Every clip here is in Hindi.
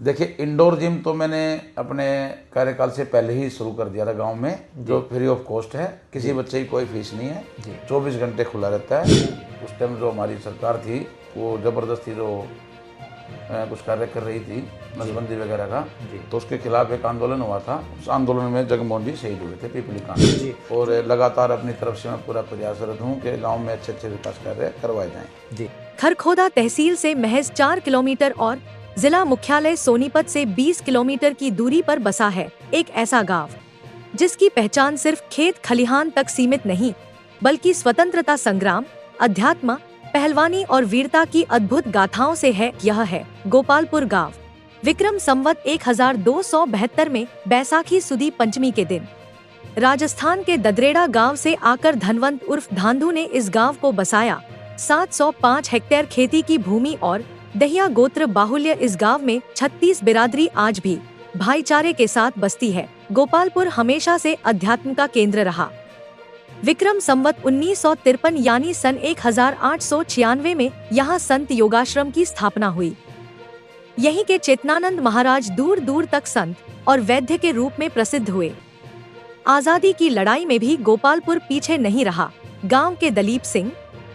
देखिए, इंडोर जिम तो मैंने अपने कार्यकाल से पहले ही शुरू कर दिया था गांव में, जो फ्री ऑफ कॉस्ट है, किसी बच्चे की कोई फीस नहीं है, 24 घंटे खुला रहता है। उस टाइम जो हमारी सरकार थी वो ज़बरदस्ती जो कुछ कार्य कर रही थी, नसबंदी वगैरह का, तो उसके खिलाफ एक आंदोलन हुआ था। उस आंदोलन में जगमोहन जी शहीद हुए थे पिपली कांड। और लगातार अपनी तरफ से मैं पूरा प्रयासरत हूँ कि गाँव में अच्छे अच्छे विकास कार्य करवाए जाएँ। खरखोदा तहसील से महज 4 किलोमीटर और जिला मुख्यालय सोनीपत से 20 किलोमीटर की दूरी पर बसा है एक ऐसा गांव, जिसकी पहचान सिर्फ खेत खलिहान तक सीमित नहीं, बल्कि स्वतंत्रता संग्राम, अध्यात्म, पहलवानी और वीरता की अद्भुत गाथाओं से है। यह है गोपालपुर गांव। विक्रम संवत 1272 में बैसाखी सुदी पंचमी के दिन राजस्थान के ददरेड़ा गांव से आकर धनवंत उर्फ धांधू ने इस गांव को बसाया। 705 हेक्टेयर खेती की भूमि और दहिया गोत्र बाहुल्य इस गांव में 36 बिरादरी आज भी भाईचारे के साथ बसती है। गोपालपुर हमेशा से अध्यात्म का केंद्र रहा। विक्रम संवत 1953 यानी सन 1896 में यहाँ संत योगाश्रम की स्थापना हुई। यहीं के चेतनानंद महाराज दूर दूर तक संत और वैद्य के रूप में प्रसिद्ध हुए। आजादी की लड़ाई में भी गोपालपुर पीछे नहीं रहा। गांव के दलीप सिंह,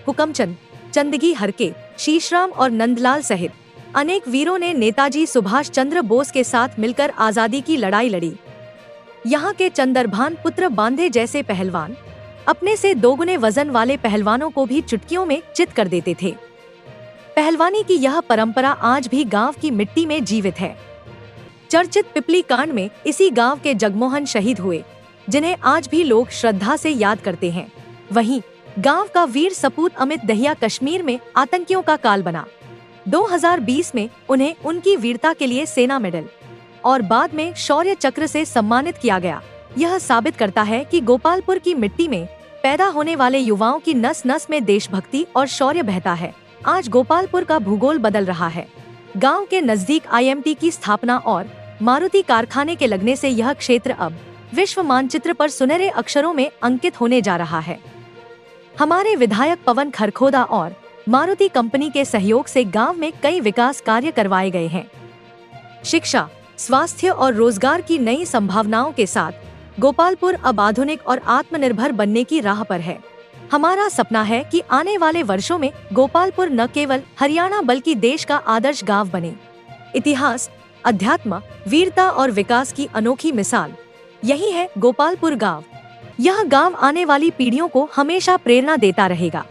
हुकमचंद, चंदगी हरके, शीशराम और नंदलाल सहित अनेक वीरों ने नेताजी सुभाष चंद्र बोस के साथ मिलकर आजादी की लड़ाई लड़ी। यहाँ के चंदरभान पुत्र बांधे जैसे पहलवान अपने से दोगुने वजन वाले पहलवानों को भी चुटकियों में चित कर देते थे। पहलवानी की यह परंपरा आज भी गांव की मिट्टी में जीवित है। चर्चित पिपली कांड में इसी गांव के जगमोहन शहीद हुए, जिन्हें आज भी लोग श्रद्धा से याद करते हैं। वहीं गांव का वीर सपूत अमित दहिया कश्मीर में आतंकियों का काल बना। 2020 में उन्हें उनकी वीरता के लिए सेना मेडल और बाद में शौर्य चक्र से सम्मानित किया गया। यह साबित करता है कि गोपालपुर की मिट्टी में पैदा होने वाले युवाओं की नस नस में देशभक्ति और शौर्य बहता है। आज गोपालपुर का भूगोल बदल रहा है। गांव के नजदीक IMT की स्थापना और मारुति कारखाने के लगने से यह क्षेत्र अब विश्व मानचित्र पर सुनहरे अक्षरों में अंकित होने जा रहा है। हमारे विधायक पवन खरखोदा और मारुति कंपनी के सहयोग से गांव में कई विकास कार्य करवाए गए हैं। शिक्षा, स्वास्थ्य और रोजगार की नई संभावनाओं के साथ गोपालपुर अब आधुनिक और आत्मनिर्भर बनने की राह पर है। हमारा सपना है कि आने वाले वर्षों में गोपालपुर न केवल हरियाणा बल्कि देश का आदर्श गांव बने। इतिहास, अध्यात्म, वीरता और विकास की अनोखी मिसाल यही है गोपालपुर गांव। यह गांव आने वाली पीढ़ियों को हमेशा प्रेरणा देता रहेगा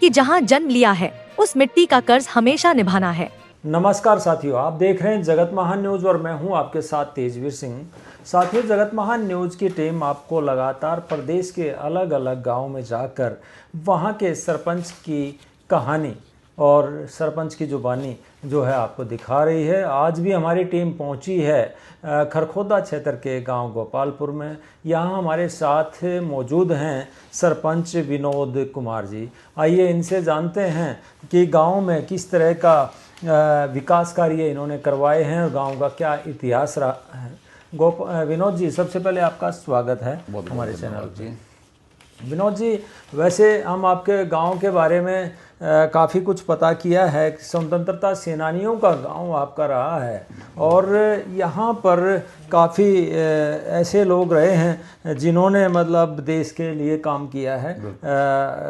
कि जहां जन्म लिया है उस मिट्टी का कर्ज हमेशा निभाना है। नमस्कार साथियों, आप देख रहे हैं जगत महान न्यूज और मैं हूं आपके साथ तेजवीर सिंह। साथियों, जगत महान न्यूज की टीम आपको लगातार प्रदेश के अलग अलग गांव में जाकर वहां के सरपंच की कहानी और सरपंच की जुबानी जो है आपको दिखा रही है। आज भी हमारी टीम पहुंची है खरखोदा क्षेत्र के गांव गोपालपुर में। यहां हमारे साथ मौजूद हैं सरपंच विनोद कुमार जी। आइए इनसे जानते हैं कि गांव में किस तरह का विकास कार्य इन्होंने करवाए हैं और गांव का क्या इतिहास रहा है। विनोद जी, सबसे पहले आपका स्वागत है हमारे चैनल जी। विनोद जी, वैसे हम आपके गांव के बारे में काफ़ी कुछ पता किया है। स्वतंत्रता सेनानियों का गांव आपका रहा है और यहाँ पर काफ़ी ऐसे लोग रहे हैं जिन्होंने मतलब देश के लिए काम किया है।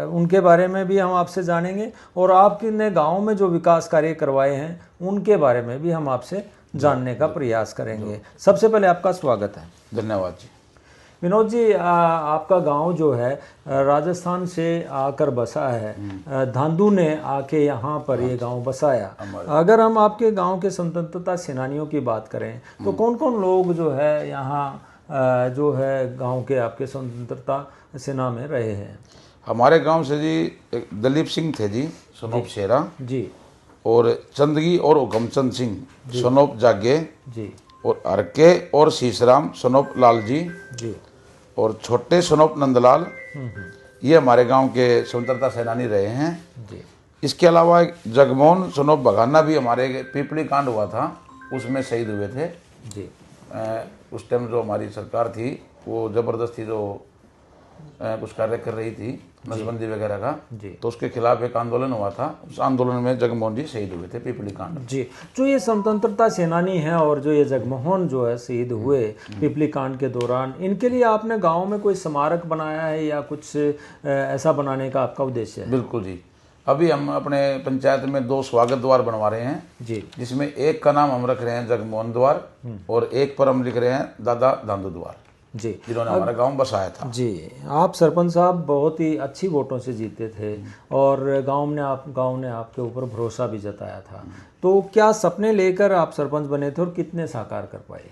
उनके बारे में भी हम आपसे जानेंगे और आपने गांव में जो विकास कार्य करवाए हैं उनके बारे में भी हम आपसे जानने का प्रयास करेंगे। सबसे पहले आपका स्वागत है। धन्यवाद जी। विनोद जी, आपका गांव जो है राजस्थान से आकर बसा है। धांधू ने आके यहाँ पर ये गांव बसाया। अगर हम आपके गांव के स्वतंत्रता सेनानियों की बात करें तो कौन कौन लोग जो है यहाँ जो है गांव के आपके स्वतंत्रता सेना में रहे हैं? हमारे गांव से जी एक दलीप सिंह थे जी, सनोप शेरा जी, और चंदगी और हुकमचंद सिंह सनोप जागे जी, और हरके और शीशराम सनोप लाल जी जी, और छोटे सनोप नंदलाल, ये हमारे गांव के स्वतंत्रता सेनानी रहे हैं जी। इसके अलावा जगमोहन सनोप बघाना भी हमारे पिपली कांड हुआ था उसमें शहीद हुए थे जी। उस टाइम जो हमारी सरकार थी वो ज़बरदस्ती जो कुछ कार्य कर रही थी नसबंदी वगैरह का, जी। तो उसके खिलाफ एक आंदोलन हुआ था। उस आंदोलन में जगमोहन जी शहीद हुए थे पिपली कांड। जी, जो ये स्वतंत्रता सेनानी हैं और जो ये जगमोहन जो है शहीद हुए पिपली कांड के दौरान, इनके लिए आपने गांव में कोई स्मारक बनाया है या कुछ ऐसा बनाने का आपका उद्देश्य है? बिल्कुल जी, अभी हम अपने पंचायत में 2 स्वागत द्वार बनवा रहे हैं जी, जिसमें एक का नाम हम रख रहे हैं जगमोहन द्वार और एक पर हम लिख रहे हैं दादा धांधु द्वार, जी, जिन्होंने हमारा गांव बसाया था। जी। आप सरपंच साहब बहुत ही अच्छी वोटों से जीते थे और गांव ने आपके ऊपर भरोसा भी जताया था, तो क्या सपने लेकर आप सरपंच बने थे और कितने साकार कर पाए?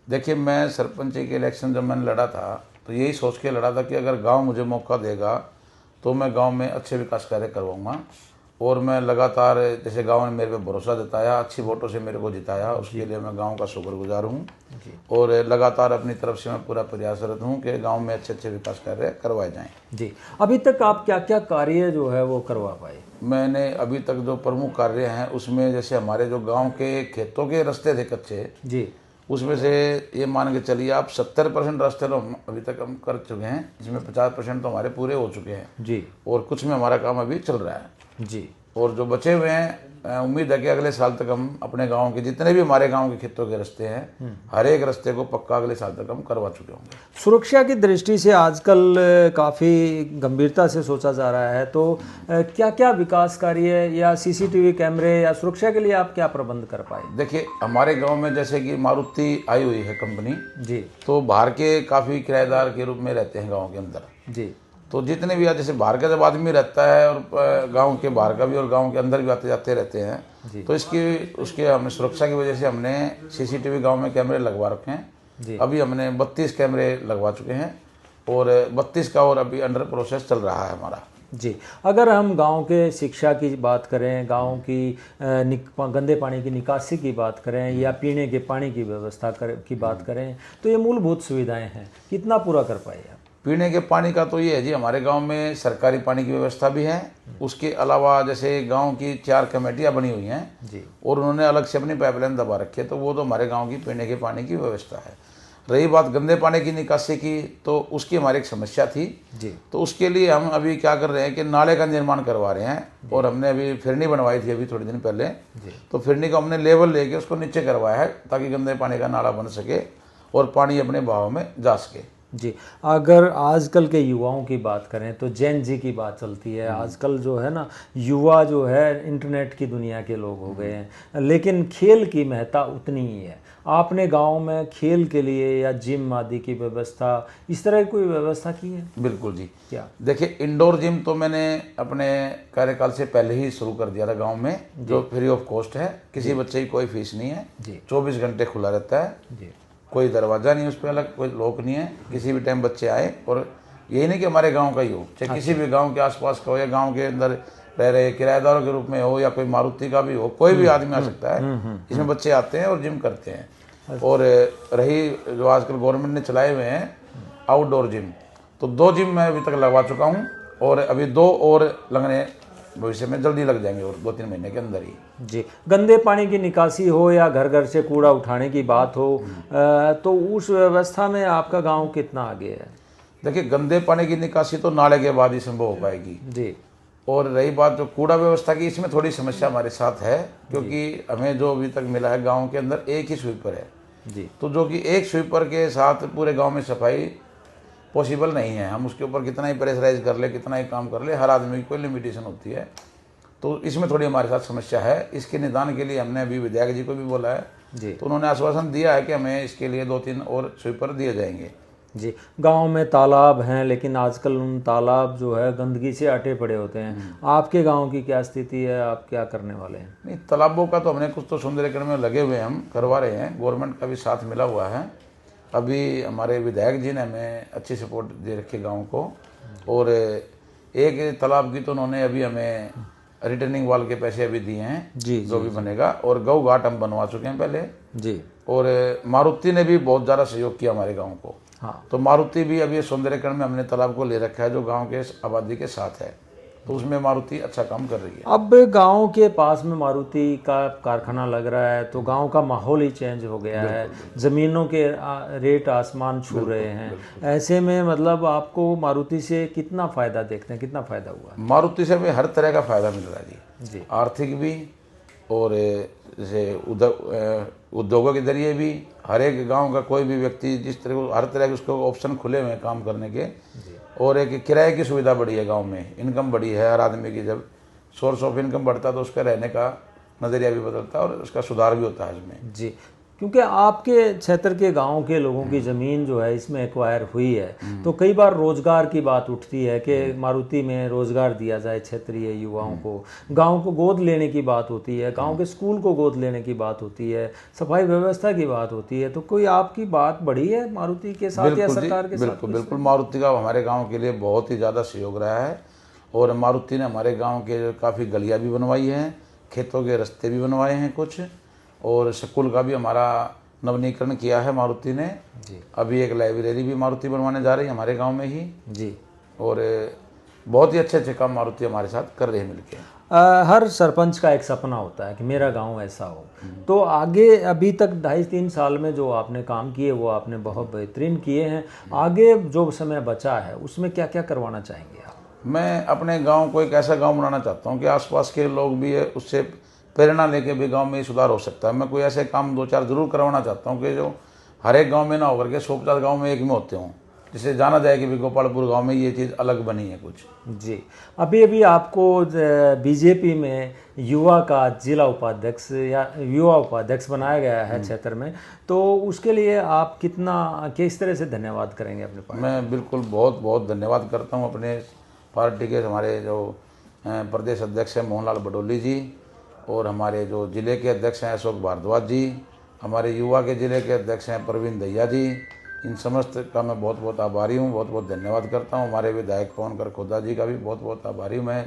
देखिए, मैं सरपंच के इलेक्शन जब मैंने लड़ा था तो यही सोच के लड़ा था कि अगर गांव मुझे मौका देगा तो मैं गांव में अच्छे विकास कार्य करवाऊंगा। और मैं लगातार, जैसे गांव ने मेरे पे भरोसा जताया, अच्छी वोटों से मेरे को जिताया, उसके लिए मैं गांव का शुक्रगुजार हूं। और लगातार अपनी तरफ से मैं पूरा प्रयासरत हूं कि गांव में अच्छे अच्छे विकास कार्य करवाए जाएं। जी, अभी तक आप क्या क्या कार्य जो है वो करवा पाए? मैंने अभी तक जो प्रमुख कार्य हैं उसमें, जैसे हमारे जो गांव के खेतों के रास्ते थे कच्चे, जी, उसमें से ये मान के चलिए आप 70% रास्ते तो अभी तक हम कर चुके हैं, जिसमें 50% तो हमारे पूरे हो चुके हैं जी, और कुछ में हमारा काम अभी चल रहा है। जी, और जो बचे हुए हैं, उम्मीद है कि अगले साल तक हम अपने गांव के जितने भी हमारे गांव के खेतों के रास्ते हैं, हर एक रास्ते को पक्का अगले साल तक हम करवा चुके होंगे। सुरक्षा की दृष्टि से आजकल काफ़ी गंभीरता से सोचा जा रहा है, तो क्या क्या विकास कार्य या सीसीटीवी कैमरे या सुरक्षा के लिए आप क्या प्रबंध कर पाए? देखिए, हमारे गांव में जैसे कि मारुति आई हुई है कंपनी, जी, तो बाहर के काफ़ी किराएदार के रूप में रहते हैं गाँव के अंदर। जी, तो जितने भी, जैसे बाहर का जब आदमी रहता है और गांव के बाहर का भी और गांव के अंदर भी आते जाते रहते हैं, तो उसके हमने सुरक्षा की वजह से हमने सीसीटीवी गांव में कैमरे लगवा रखे जी। हैं। अभी हमने 32 कैमरे लगवा चुके हैं और 32 का और अभी अंडर प्रोसेस चल रहा है हमारा। जी, अगर हम गांव के शिक्षा की बात करें, गांव की गंदे पानी की निकासी की बात करें या पीने के पानी की व्यवस्था की बात करें, तो ये मूलभूत सुविधाएं हैं, कितना पूरा कर पाए आप? पीने के पानी का तो ये है जी, हमारे गांव में सरकारी पानी की व्यवस्था भी है। उसके अलावा जैसे गांव की 4 कमेटियां बनी हुई हैं जी, और उन्होंने अलग से अपनी पाइपलाइन दबा रखी है, तो वो तो हमारे गांव की पीने के पानी की व्यवस्था है। रही बात गंदे पानी की निकासी की, तो उसकी हमारी एक समस्या थी जी, तो उसके लिए हम अभी क्या कर रहे हैं कि नाले का निर्माण करवा रहे हैं। और हमने अभी फिरनी बनवाई थी अभी थोड़े दिन पहले, तो फिरनी को हमने लेवल लेके उसको नीचे करवाया है ताकि गंदे पानी का नाला बन सके और पानी अपने बहाव में जा सके। जी, अगर आजकल के युवाओं की बात करें तो जेन जी की बात चलती है। आजकल जो है ना, युवा जो है इंटरनेट की दुनिया के लोग हो गए हैं, लेकिन खेल की महत्ता उतनी ही है। आपने गांव में खेल के लिए या जिम आदि की व्यवस्था, इस तरह की कोई व्यवस्था की है? बिल्कुल जी। क्या? देखिए, इंडोर जिम तो मैंने अपने कार्यकाल से पहले ही शुरू कर दिया था गांव में, जो फ्री ऑफ कॉस्ट है, किसी बच्चे की कोई फीस नहीं है जी, 24 घंटे खुला रहता है जी, कोई दरवाज़ा नहीं उस पर अलग, कोई लॉक नहीं है, किसी भी टाइम बच्चे आए। और यही नहीं कि हमारे गांव का ही हो, चाहे किसी भी गांव के आसपास का हो या गांव के अंदर रह रहे किराएदारों के रूप में हो या कोई मारुति का भी हो, कोई भी आदमी आ सकता है। इसमें बच्चे आते हैं और जिम करते हैं। और रही जो आजकल गवर्नमेंट ने चलाए हुए हैं आउटडोर जिम, तो 2 जिम मैं अभी तक लगवा चुका हूँ और अभी 2 और लगने भविष्य में जल्दी लग जाएंगे और 2-3 महीने के अंदर ही। जी, गंदे पानी की निकासी हो या घर घर से कूड़ा उठाने की बात हो, तो उस व्यवस्था में आपका गांव कितना आगे है? देखिए, गंदे पानी की निकासी तो नाले के बाद ही संभव हो पाएगी। जी, और रही बात जो कूड़ा व्यवस्था की, इसमें थोड़ी समस्या हमारे साथ है, क्योंकि हमें जो अभी तक मिला है गांव के अंदर एक ही स्वीपर है। जी, तो जो कि एक स्वीपर के साथ पूरे गांव में सफाई पॉसिबल नहीं है। हम उसके ऊपर कितना ही प्रेशराइज कर ले, कितना ही काम कर ले, हर आदमी की कोई लिमिटेशन होती है। तो इसमें थोड़ी हमारे साथ समस्या है। इसके निदान के लिए हमने अभी विधायक जी को भी बोला है, जी, तो उन्होंने आश्वासन दिया है कि हमें इसके लिए 2-3 और स्वीपर दिए जाएंगे। जी। गांव में तालाब हैं, लेकिन आजकल उन तालाब जो है गंदगी से अटे पड़े होते हैं। आपके गांव की क्या स्थिति है? आप क्या करने वाले हैं? नहीं, तालाबों का तो हमने कुछ तो सौंदर्यीकरण में लगे हुए हैं, हम करवा रहे हैं, गवर्नमेंट का भी साथ मिला हुआ है। अभी हमारे विधायक जी ने हमें अच्छी सपोर्ट दे रखी गांव को। और एक तालाब की तो उन्होंने अभी हमें रिटर्निंग वाल के पैसे अभी दिए हैं, जी, जो भी बनेगा। और गौ घाट हम बनवा चुके हैं पहले। जी, और मारुति ने भी बहुत ज़्यादा सहयोग किया हमारे गाँव को। हाँ, तो मारुति भी अभी सौंदर्यीकरण में हमने तालाब को ले रखा है, जो गाँव के आबादी के साथ है। तो उसमें मारुति अच्छा काम कर रही है। अब गांव के पास में मारुति का कारखाना लग रहा है तो गांव का माहौल ही चेंज हो गया है, ज़मीनों के रेट आसमान छू रहे हैं। ऐसे में मतलब आपको मारुति से कितना फ़ायदा देखते हैं, कितना फ़ायदा हुआ? मारुति से हमें हर तरह का फ़ायदा मिल रहा है जी। आर्थिक भी और जैसे उद्योगों के जरिए भी। हर एक गांव का कोई भी व्यक्ति जिस तरह को हर तरह के उसको ऑप्शन खुले हुए हैं काम करने के। और एक किराए की सुविधा बढ़ी है गांव में, इनकम बढ़ी है हर आदमी की। जब सोर्स ऑफ इनकम बढ़ता है तो उसका रहने का नज़रिया भी बदलता है और उसका सुधार भी होता है इसमें। जी, क्योंकि आपके क्षेत्र के गांव के लोगों की ज़मीन जो है इसमें एक्वायर हुई है तो कई बार रोज़गार की बात उठती है कि मारुति में रोज़गार दिया जाए क्षेत्रीय युवाओं को। गांव को गोद लेने की बात होती है, गांव के स्कूल को गोद लेने की बात होती है, सफाई व्यवस्था की बात होती है। तो कोई आपकी बात बढ़ी है मारुति के साथ या सरकार के साथ? बिल्कुल बिल्कुल, मारुति का हमारे गाँव के लिए बहुत ही ज़्यादा सहयोग रहा है। और मारुति ने हमारे गाँव के काफ़ी गलियाँ भी बनवाई हैं, खेतों के रास्ते भी बनवाए हैं कुछ, और स्कूल का भी हमारा नवीनीकरण किया है मारुति ने जी। अभी एक लाइब्रेरी भी मारुति बनवाने जा रही है हमारे गांव में ही जी। और बहुत ही अच्छे अच्छे काम मारुति हमारे साथ कर रहे हैं मिलके। हर सरपंच का एक सपना होता है कि मेरा गांव ऐसा हो। तो आगे अभी तक 2.5-3 साल में जो आपने काम किए वो आपने बहुत बेहतरीन किए हैं। आगे जो समय बचा है उसमें क्या क्या करवाना चाहेंगे आप? मैं अपने गांव को एक ऐसा गांव बनाना चाहता हूं कि आसपास के लोग भी उससे प्रेरणा लेके भी गांव में सुधार हो सकता है। मैं कोई ऐसे काम 2-4 जरूर करवाना चाहता हूं कि जो हर एक गांव में ना होकर के 150 गांव में एक में होते हों, जिससे जाना जाए कि भी गोपालपुर गांव में ये चीज़ अलग बनी है कुछ। जी, अभी आपको बीजेपी में युवा का जिला उपाध्यक्ष या युवा उपाध्यक्ष बनाया गया है क्षेत्र में, तो उसके लिए आप किस तरह से धन्यवाद करेंगे अपने पार्टी? मैं बिल्कुल बहुत बहुत धन्यवाद करता हूँ अपने पार्टी के हमारे जो प्रदेश अध्यक्ष हैं मोहनलाल बडोली जी, और हमारे जो जिले के अध्यक्ष हैं अशोक भारद्वाज जी, हमारे युवा के जिले के अध्यक्ष हैं प्रवीण दहिया जी। इन समस्त का मैं बहुत बहुत आभारी हूँ, बहुत बहुत धन्यवाद करता हूँ। हमारे विधायक पवन खरखोदा जी का भी बहुत बहुत आभारी हूँ मैं,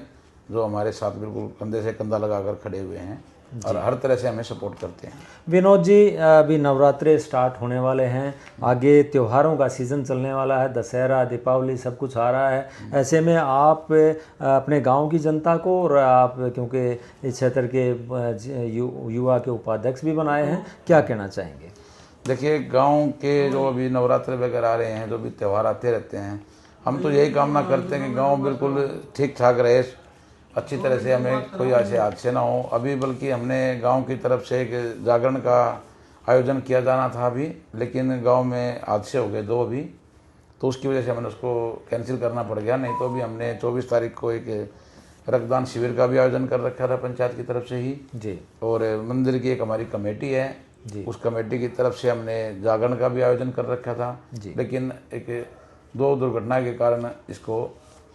जो हमारे साथ बिल्कुल कंधे से कंधा लगाकर खड़े हुए हैं और हर तरह से हमें सपोर्ट करते हैं। विनोद जी, अभी नवरात्रे स्टार्ट होने वाले हैं, आगे त्योहारों का सीज़न चलने वाला है, दशहरा दीपावली सब कुछ आ रहा है। ऐसे में आप अपने गांव की जनता को, और आप क्योंकि इस क्षेत्र के युवा के उपाध्यक्ष भी बनाए हैं, क्या कहना चाहेंगे? देखिए, गांव के जो अभी नवरात्र वगैरह आ रहे हैं, जो भी त्यौहार आते रहते हैं, हम तो यही कामना करते हैं कि गांव बिल्कुल ठीक ठाक रहे, अच्छी तरह से, हमें कोई ऐसे हादसे ना हो। अभी बल्कि हमने गांव की तरफ से एक जागरण का आयोजन किया जाना था अभी, लेकिन गांव में हादसे हो गए 2 अभी, तो उसकी वजह से हमने उसको कैंसिल करना पड़ गया। नहीं तो अभी हमने 24 तारीख को एक रक्तदान शिविर का भी आयोजन कर रखा था पंचायत की तरफ से ही जी। और मंदिर की एक हमारी कमेटी है जी, उस कमेटी की तरफ से हमने जागरण का भी आयोजन कर रखा था जी। लेकिन एक 2 दुर्घटना के कारण इसको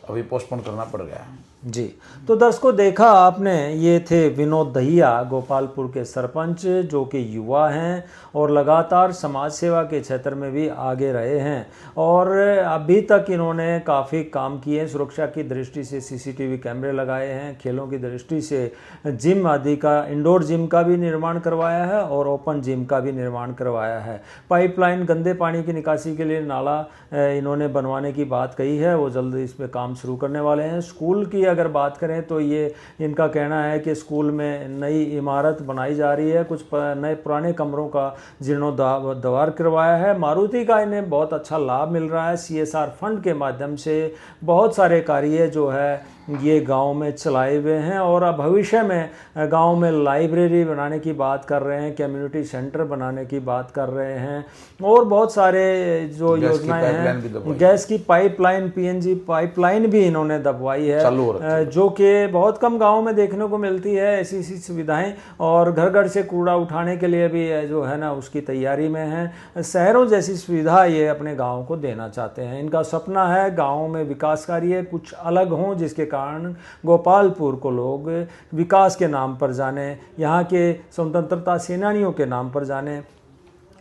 अभी पोस्टपोन करना पड़ गया है। जी, तो दर्शकों, देखा आपने, ये थे विनोद दहिया, गोपालपुर के सरपंच, जो कि युवा हैं और लगातार समाज सेवा के क्षेत्र में भी आगे रहे हैं और अभी तक इन्होंने काफ़ी काम किए हैं। सुरक्षा की दृष्टि से सीसीटीवी कैमरे लगाए हैं, खेलों की दृष्टि से जिम आदि का, इंडोर जिम का भी निर्माण करवाया है और ओपन जिम का भी निर्माण करवाया है। पाइपलाइन, गंदे पानी की निकासी के लिए नाला इन्होंने बनवाने की बात कही है, वो जल्द इस पर काम शुरू करने वाले हैं। स्कूल की अगर बात करें तो ये इनका कहना है कि स्कूल में नई इमारत बनाई जा रही है, कुछ नए पुराने कमरों का जीर्णोद्धार करवाया है। मारुति का इन्हें बहुत अच्छा लाभ मिल रहा है, CSR फंड के माध्यम से बहुत सारे कार्य जो है ये गांव में चलाए हुए हैं और अब भविष्य में गांव में लाइब्रेरी बनाने की बात कर रहे हैं, कम्युनिटी सेंटर बनाने की बात कर रहे हैं और बहुत सारे जो योजनाएं हैं, गैस की पाइपलाइन, PNG पाइपलाइन भी इन्होंने दबवाई है, जो कि बहुत कम गांव में देखने को मिलती है ऐसी सुविधाएं। और घर घर से कूड़ा उठाने के लिए भी जो है ना उसकी तैयारी में है। शहरों जैसी सुविधा ये अपने गाँव को देना चाहते हैं। इनका सपना है गाँव में विकास कार्य कुछ अलग हों, जिसके कारण गोपालपुर को लोग विकास के नाम पर जाने, यहाँ के स्वतंत्रता सेनानियों के नाम पर जाने।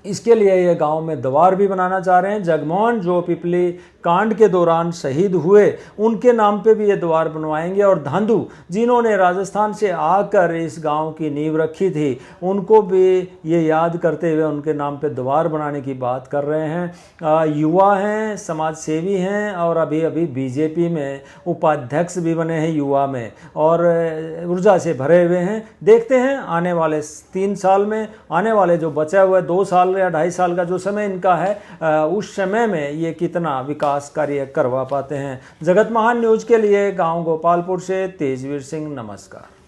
इसके लिए ये गांव में द्वार भी बनाना चाह रहे हैं। जगमोहन जो पिपली कांड के दौरान शहीद हुए उनके नाम पे भी ये द्वार बनवाएंगे। और धांधु जिन्होंने राजस्थान से आकर इस गांव की नींव रखी थी, उनको भी ये याद करते हुए उनके नाम पे द्वार बनाने की बात कर रहे हैं। युवा हैं, समाज सेवी हैं और अभी अभी बीजेपी में उपाध्यक्ष भी बने हैं युवा में, और ऊर्जा से भरे हुए हैं। देखते हैं आने वाले 3 साल में, आने वाले जो बचा हुआ 2 साल या 2.5 साल का जो समय इनका है, उस समय में ये कितना विकास कार्य करवा पाते हैं। जगत महान न्यूज के लिए गांव गोपालपुर से तेजवीर सिंह, नमस्कार।